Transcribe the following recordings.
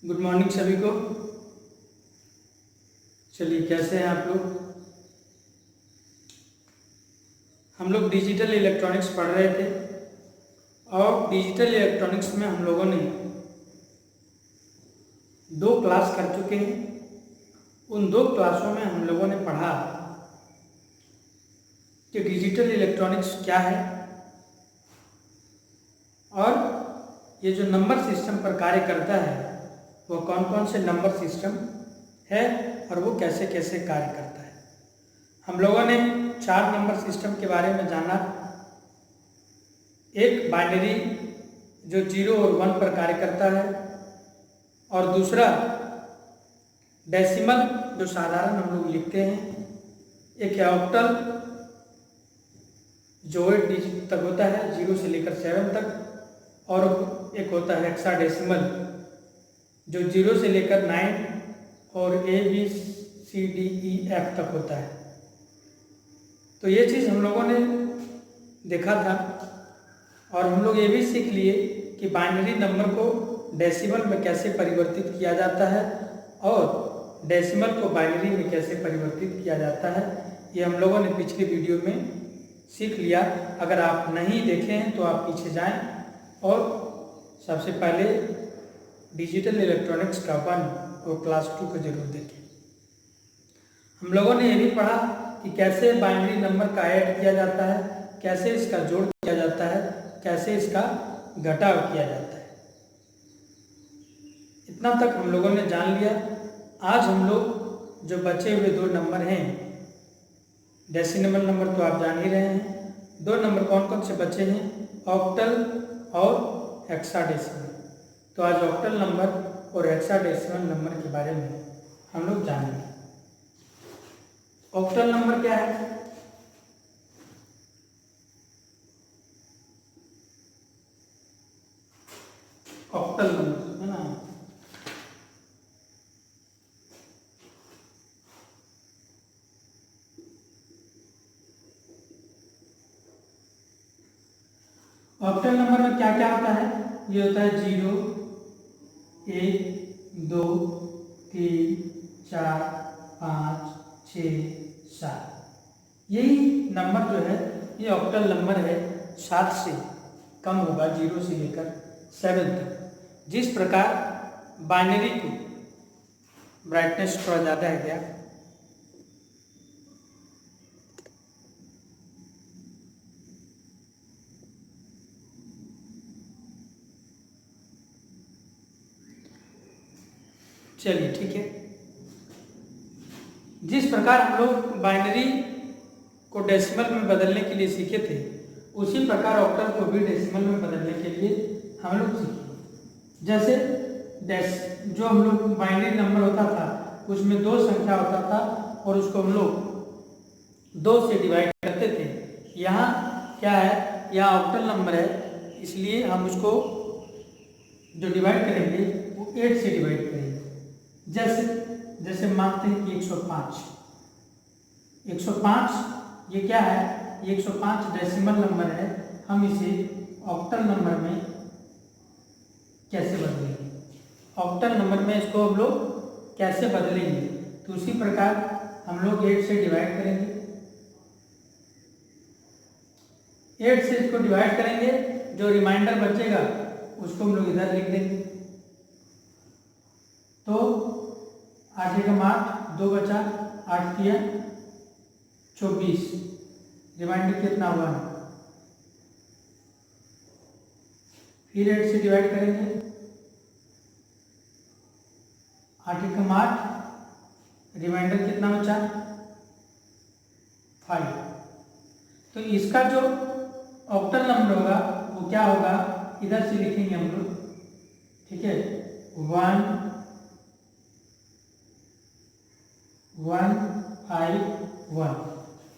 Good morning सभी को। चलिए, कैसे हैं आप लोग? हम लोग डिजिटल इलेक्ट्रॉनिक्स पढ़ रहे थे और डिजिटल इलेक्ट्रॉनिक्स में हम लोगों ने 2 क्लास कर चुके हैं। उन 2 क्लासों में हम लोगों ने पढ़ा कि डिजिटल इलेक्ट्रॉनिक्स क्या है और ये जो नंबर सिस्टम पर कार्य करता है वो कौन कौन से नंबर सिस्टम है और वो कैसे कैसे कार्य करता है। हम लोगों ने 4 नंबर सिस्टम के बारे में जाना। एक बाइनरी जो 0 और 1 पर कार्य करता है, और दूसरा डेसिमल जो साधारण हम लोग लिखते हैं। एक है ऑक्टल जो 8 डिजिट तक होता है, 0 से लेकर 7 तक, और एक होता है हेक्साडेसिमल जो 0 से लेकर 9 और ABCDEF तक होता है। तो ये चीज़ हम लोगों ने देखा था और हम लोग ये भी सीख लिए कि बाइनरी नंबर को डेसिमल में कैसे परिवर्तित किया जाता है और डेसिमल को बाइनरी में कैसे परिवर्तित किया जाता है। ये हम लोगों ने पिछले वीडियो में सीख लिया। अगर आप नहीं देखे हैं तो आप पीछे जाएं और सबसे पहले डिजिटल इलेक्ट्रॉनिक्स का 1 और क्लास 2 को जरूर देखें। हम लोगों ने ये भी पढ़ा कि कैसे बाइनरी नंबर का ऐड किया जाता है, कैसे इसका जोड़ किया जाता है, कैसे इसका घटाव किया जाता है। इतना तक हम लोगों ने जान लिया। आज हम लोग जो बचे हुए 2 नंबर हैं, डेसिमल नंबर तो आप जान ही रहे हैं। 2 नंबर कौन कौन से बचे हैं? ऑक्टल और हेक्साडेसिमल। तो आज ऑक्टल नंबर और हेक्साडेसिमल नंबर के बारे में हम लोग जानेंगे। ऑक्टल नंबर क्या है? ऑक्टल नंबर है ना। ऑक्टल नंबर में क्या क्या होता है? ये होता है 0, 1, 2, 3, 4, 5, 6, 7। यही नंबर जो है ये ऑक्टल नंबर है। 7 से कम होगा, 0 से लेकर 7 तक। जिस प्रकार बाइनरी को, ब्राइटनेस थोड़ा ज़्यादा है क्या? चलिए, ठीक है। जिस प्रकार हम लोग बाइनरी को डेसिमल में बदलने के लिए सीखे थे, उसी प्रकार ऑक्टल को भी डेसिमल में बदलने के लिए हम लोग सीखे। जैसे जो हम लोग बाइनरी नंबर होता था उसमें 2 संख्या होता था और उसको हम लोग 2 से डिवाइड करते थे। यहाँ क्या है? यहाँ ऑक्टल नंबर है, इसलिए हम उसको जो डिवाइड करेंगे वो 8 से डिवाइड करेंगे। जैसे मानते हैं कि 105 ये क्या है? ये 105 डेसिमल नंबर है। हम इसे ऑक्टल नंबर में कैसे बदलेंगे? ऑक्टल नंबर में इसको हम लोग कैसे बदलेंगे? तो उसी प्रकार हम लोग 8 से डिवाइड करेंगे। 8 से इसको डिवाइड करेंगे, जो रिमाइंडर बचेगा उसको हम लोग इधर लिख देंगे। तो 8 एकम 8, 2 बचा, 8 किया 24, रिमाइंडर कितना हुआ? फिर 8 से डिवाइड करेंगे, 8 एकम 8, रिमाइंडर कितना बचा? 5। तो इसका जो ऑक्टल नंबर होगा वो क्या होगा? इधर से लिखेंगे हम लोग, ठीक है। 1 1 5 1,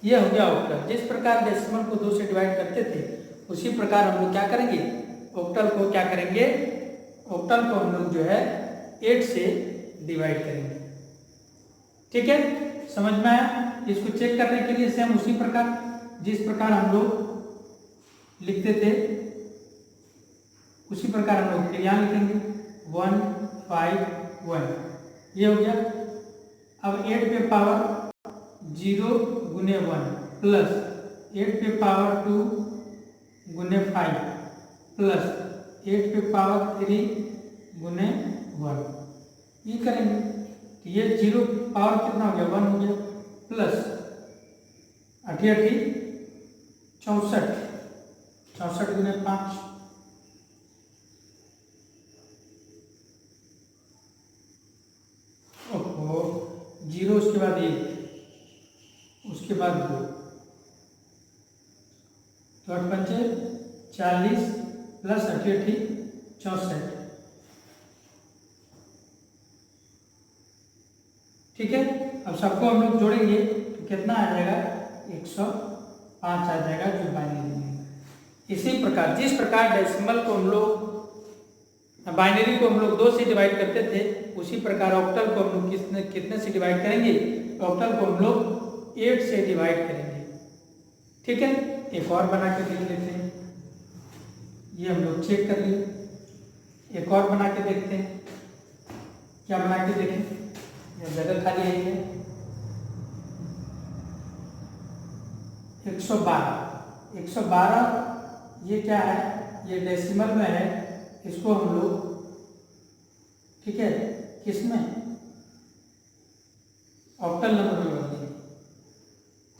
ये हो गया ऑक्टल। जिस प्रकार डेसिमल को 2 से डिवाइड करते थे उसी प्रकार हम लोग क्या करेंगे? ऑक्टल को क्या करेंगे? ऑक्टल को हम लोग जो है 8 से डिवाइड करेंगे। ठीक है, समझ में आया? इसको चेक करने के लिए सेम उसी प्रकार जिस प्रकार हम लोग लिखते थे उसी प्रकार हम लोग फिर यहाँ लिखेंगे 151 ये हो गया। अब 8 पे पावर 0 गुने 1 प्लस 8 पे पावर 2 गुने 5 प्लस 8 पे पावर 3 गुने 1 ये करेंगे तो ये 0 पावर कितना हो गया 1 हो गया प्लस 88 64 गुने 5 ओहो 0 उसके बाद 1 उसके बाद 2 तो 8 पंचे 40 प्लस 88 64 ठीक है। अब सबको हम लोग जोड़ेंगे तो कितना आ जाएगा 105 आ जाएगा जो बाइनरी में। इसी प्रकार जिस प्रकार डेसिमल को हम लोग बाइनरी को हम लोग 2 से डिवाइड करते थे उसी प्रकार ऑक्टल को हम लोग कितने से डिवाइड करेंगे। ऑक्टल को हम लोग 8 से डिवाइड करेंगे ठीक है। एक और बना के देख लेते हैं ये हम लोग चेक कर लिए। एक और बना के देखते हैं क्या बना के देखें ये जगह खाली है ये 112 ये क्या है ये डेसिमल में है। इसको हम लोग ठीक है किसमें ऑक्टल नंबर में बदलेंगे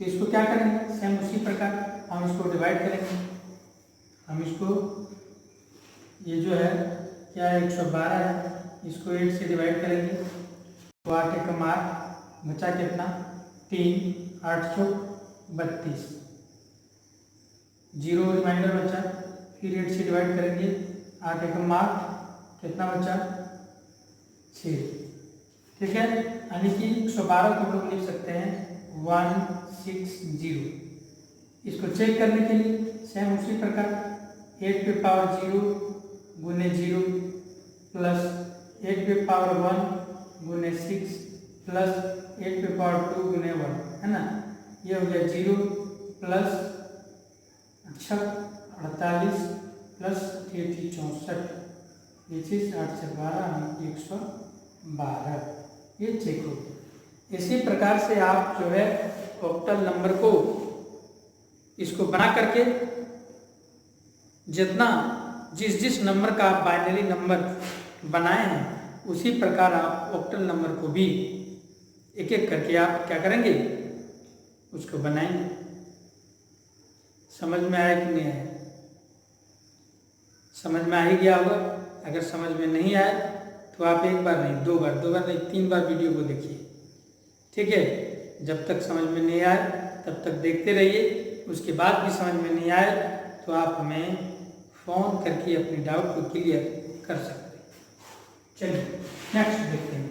तो इसको क्या करेंगे सेम उसी प्रकार हम इसको डिवाइड करेंगे। हम इसको ये जो है क्या है 112 है इसको 8 से डिवाइड करेंगे तो 8 का मार्क बचा कितना 3 832 0 रिमाइंडर बचा फिर 8 से डिवाइड करेंगे 8 का मार्क कितना बचा 6 ठीक है। यानी कि 112 को हम लोग लिख सकते हैं 160। इसको चेक करने के लिए सेम उसी प्रकार 8 पे पावर 0 गुने 0 प्लस 8 पे पावर 1 गुने 6 प्लस 8 पे पावर 2 गुने 1 है ना। ये हो गया 0 प्लस 48 प्लस 64 ये चीज 8 से 12 112 ये चेक हो गया। इसी प्रकार से आप जो है ऑक्टल नंबर को इसको बना करके जितना जिस नंबर का आप बाइनरी नंबर बनाए हैं उसी प्रकार आप ऑक्टल नंबर को भी एक एक करके आप क्या करेंगे उसको बनाएंगे। समझ में आया कि नहीं आया? समझ में आ ही गया होगा। अगर समझ में नहीं आया तो आप एक बार नहीं 2 बार नहीं 3 बार वीडियो को देखिए ठीक है। जब तक समझ में नहीं आए तब तक देखते रहिए। उसके बाद भी समझ में नहीं आए तो आप हमें फ़ोन करके अपने डाउट को क्लियर कर सकते हैं। चलिए नेक्स्ट देखते हैं।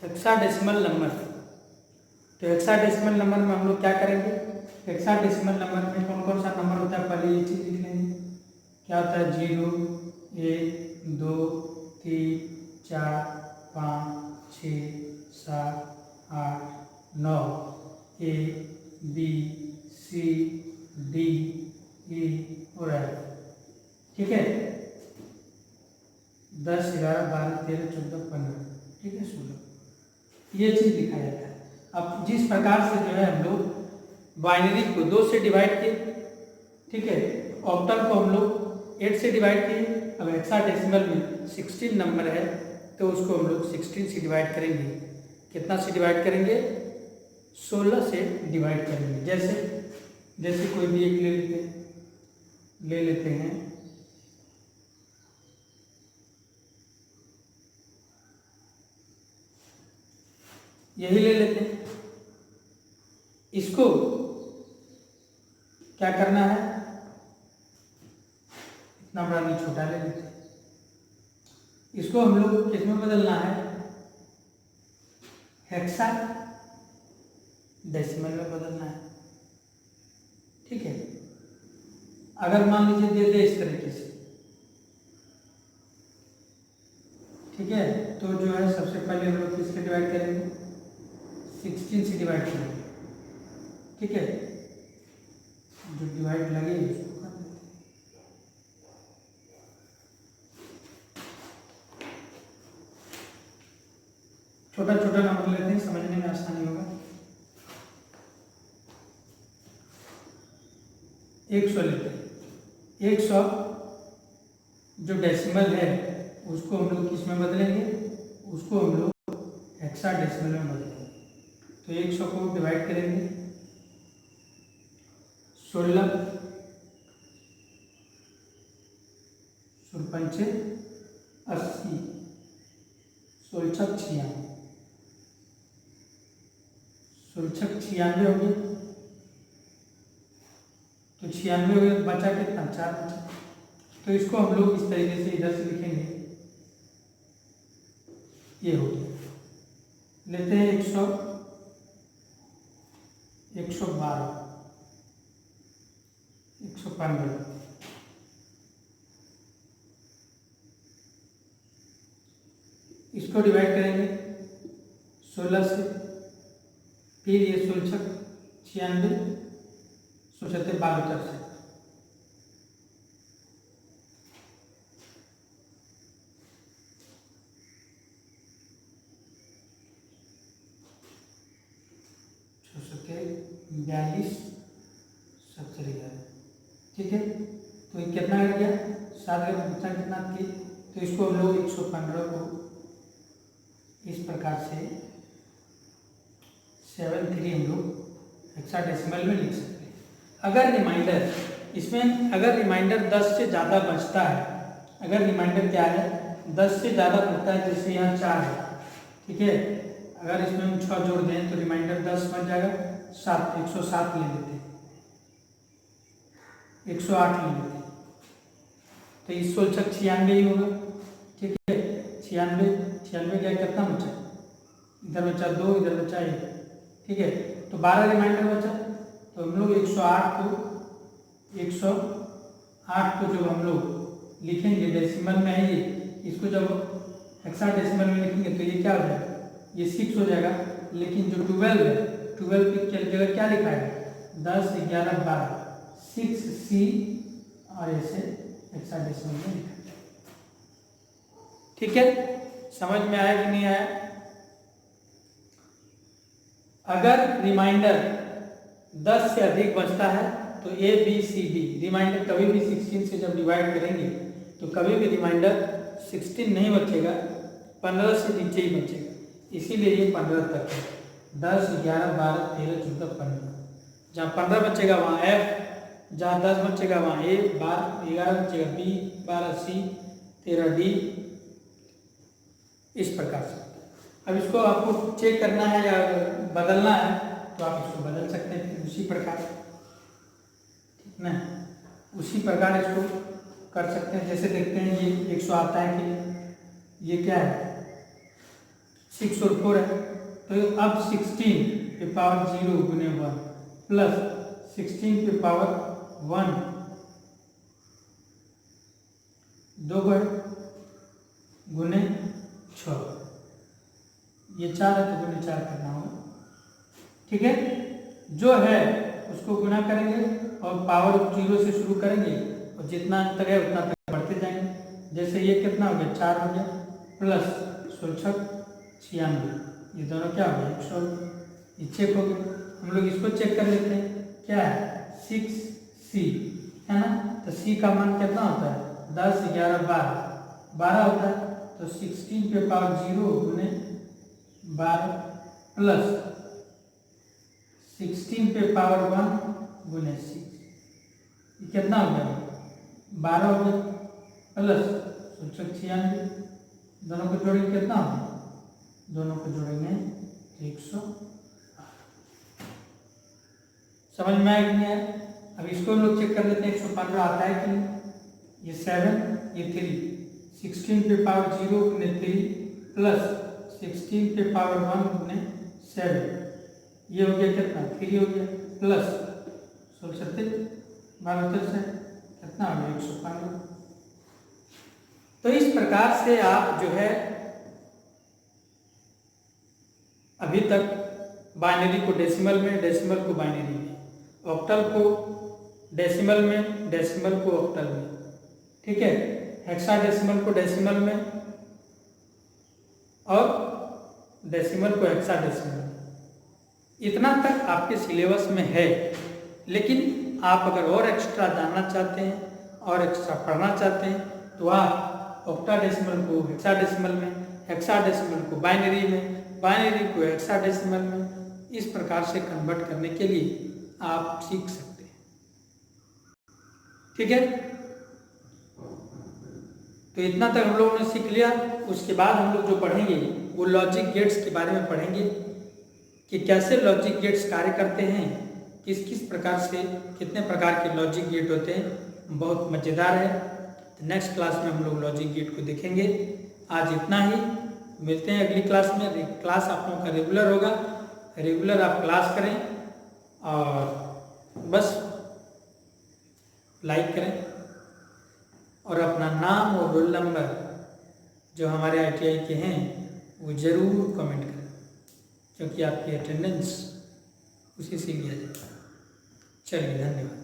Hexadecimal number. तो हेक्साडेसिमल नंबर में हम लोग क्या करेंगे हेक्साडेसिमल नंबर में कौन कौन सा नंबर होता है पहले ये चीज़ लिख लेंगे। क्या होता है 0 1 2 3 4 5 6 7 8 9 A B C D E और F ठीक है। 10 11 12 13 14 15 ठीक है 16 ये चीज़ लिखा जाता है। अब जिस प्रकार से जो है हम लोग बाइनरी को 2 से डिवाइड किए ठीक है। ऑक्टल को हम लोग 8 से डिवाइड किए। अब हेक्साडेसिमल में 16 नंबर है तो उसको हम लोग 16 से डिवाइड करेंगे। कितना से डिवाइड करेंगे 16 से डिवाइड करेंगे। जैसे कोई भी एक ले लेते हैं यही ले लेते हैं। इसको क्या करना है, इतना बड़ा नहीं छोटा ले लेते हैं। इसको हम लोग किसमें बदलना है, हेक्सा डेसिमल में बदलना है। ठीक है, अगर मान लीजिए दे दे इस तरीके से, ठीक है, तो जो है सबसे पहले हम लोग किससे डिवाइड करेंगे, 16 से डिवाइड करेंगे। ठीक है, जो डिवाइड लगे उसको कर देते हैं। छोटा छोटा नंबर लेते हैं, समझने में आसानी होगा। 100 लेते हैं। 100 जो डेसिमल है उसको हम लोग किस में बदलेंगे, उसको हम लोग हेक्सा डेसिमल में बदलेंगे। तो 100 को डिवाइड करेंगे 16 पंचे 80 16 96 96 हो गए। तो 96 हो गए, बचा कितना, 4 बचा। तो इसको हम लोग इस तरीके से इधर से लिखेंगे, ये हो गया। लेते हैं 100 112 115 इसको डिवाइड करेंगे 16 से, फिर ये 16 96 76 12 से। बयालीस 70 11। ठीक है, तो ये कितना आ गया, 7 का बचा कितना थी। तो इसको हम लोग 115 को इस प्रकार से 73 हम लोग हेक्साडेसिमल में लिख सकते हैं। अगर रिमाइंडर इसमें, अगर रिमाइंडर 10 से ज़्यादा बचता है, अगर रिमाइंडर क्या है 10 से ज़्यादा बचता है, जैसे यहाँ 4 है, ठीक है, अगर इसमें हम 6 जोड़ दें तो रिमाइंडर 10 बन जाएगा 7, 107 ले लेते हैं, 108 ले लेते हैं। तो इस 16 96 ही होगा। ठीक है, 96 क्या कितना बचा, इधर बचा 2, इधर बचा 1। ठीक है, तो 12 रिमाइंडर बचा। तो हम लोग 108 को जब हम लोग लिखेंगे, डेसिमल में है ये, इसको जब हेक्साडेसिमल में लिखेंगे तो ये क्या हो जाएगा, ये 6 हो जाएगा। लेकिन जो 12 है, 12 की जगह क्या लिखा है, 10 11 12 6C और ऐसे हेक्साडेसिमल में लिखा है। ठीक है, समझ में आया कि नहीं आया। अगर रिमाइंडर 10 से अधिक बचता है तो ABCD रिमाइंडर कभी भी 16 से जब डिवाइड करेंगे तो कभी भी रिमाइंडर 16 नहीं बचेगा, 15 से नीचे ही बचेगा। इसीलिए ये 15 तक है, 10 11 12 13 14 15। जहाँ 15 बचेगा वहाँ F, जहाँ 10 बचेगा वहाँ A, 11 बचेगा B, 12 C, 13 D, इस प्रकार से। अब इसको आपको चेक करना है या बदलना है तो आप इसको बदल सकते हैं उसी प्रकार, ठीक ना, उसी प्रकार इसको कर सकते हैं। जैसे देखते हैं ये 100 आता है कि ये क्या है, 6 और 4 है। तो अब 16 पे पावर 0 गुने 1 प्लस 16 पे पावर 1 2 गुने 6, ये 4 है तो गुने 4 करना होगा। ठीक है, जो है उसको गुना करेंगे और पावर 0 से शुरू करेंगे और जितना तक है उतना तक बढ़ते जाएंगे। जैसे ये कितना हो गया, 4 हो गया प्लस 16 96, ये दोनों क्या हो गया 100, ये चेक हो गया। हम लोग इसको चेक कर लेते हैं, क्या है 6C है ना। तो C का मान कितना होता है, 10 11 12 होता है। तो 16 पे पावर 0 गुने 12 प्लस 16 पे पावर 1 गुने 6, ये कितना हो गया 12 हो गया प्लस 96, दोनों को जोड़ेंगे कितना हो गया, दोनों को जोड़ेंगे 108। समझ में आया कि नहीं आया? अब इसको हम लोग चेक कर लेते हैं 115 आता है कि नहीं। ये 7 ये 3 16 पे पावर 0 गुने 3 प्लस 16 पे पावर 1 गुने 7 ये हो गया कितना 3 हो गया प्लस 16 12 से कितना हो गया 115। तो इस प्रकार से आप जो है अभी तक बाइनरी को डेसिमल में, डेसिमल को बाइनरी में, ऑक्टल को डेसिमल में, डेसिमल को ऑक्टल में, ठीक है, हेक्साडेसिमल को डेसिमल में और डेसिमल को हेक्साडेसिमल में। इतना तक आपके सिलेबस में है। लेकिन आप अगर और एक्स्ट्रा जानना चाहते हैं और एक्स्ट्रा पढ़ना चाहते हैं तो आप ऑक्टाडेसिमल को हेक्साडेसिमल में, हेक्साडेसिमल को बाइनरी में, बाइनरी को हेक्साडेसिमल में, इस प्रकार से कन्वर्ट करने के लिए आप सीख सकते हैं। ठीक है, तो इतना तक हम लोगों ने सीख लिया। उसके बाद हम लोग जो पढ़ेंगे वो लॉजिक गेट्स के बारे में पढ़ेंगे कि कैसे लॉजिक गेट्स कार्य करते हैं, किस किस प्रकार से, कितने प्रकार के लॉजिक गेट होते हैं। बहुत मज़ेदार है। तो नेक्स्ट क्लास में हम लोग लॉजिक गेट को देखेंगे। आज इतना ही, मिलते हैं अगली क्लास में। क्लास आप लोगों का रेगुलर होगा, रेगुलर आप क्लास करें और बस लाइक करें और अपना नाम और रोल नंबर जो हमारे ITI के हैं वो ज़रूर कमेंट करें, क्योंकि आपकी अटेंडेंस उसी से लिया जाएगा। चलिए, धन्यवाद।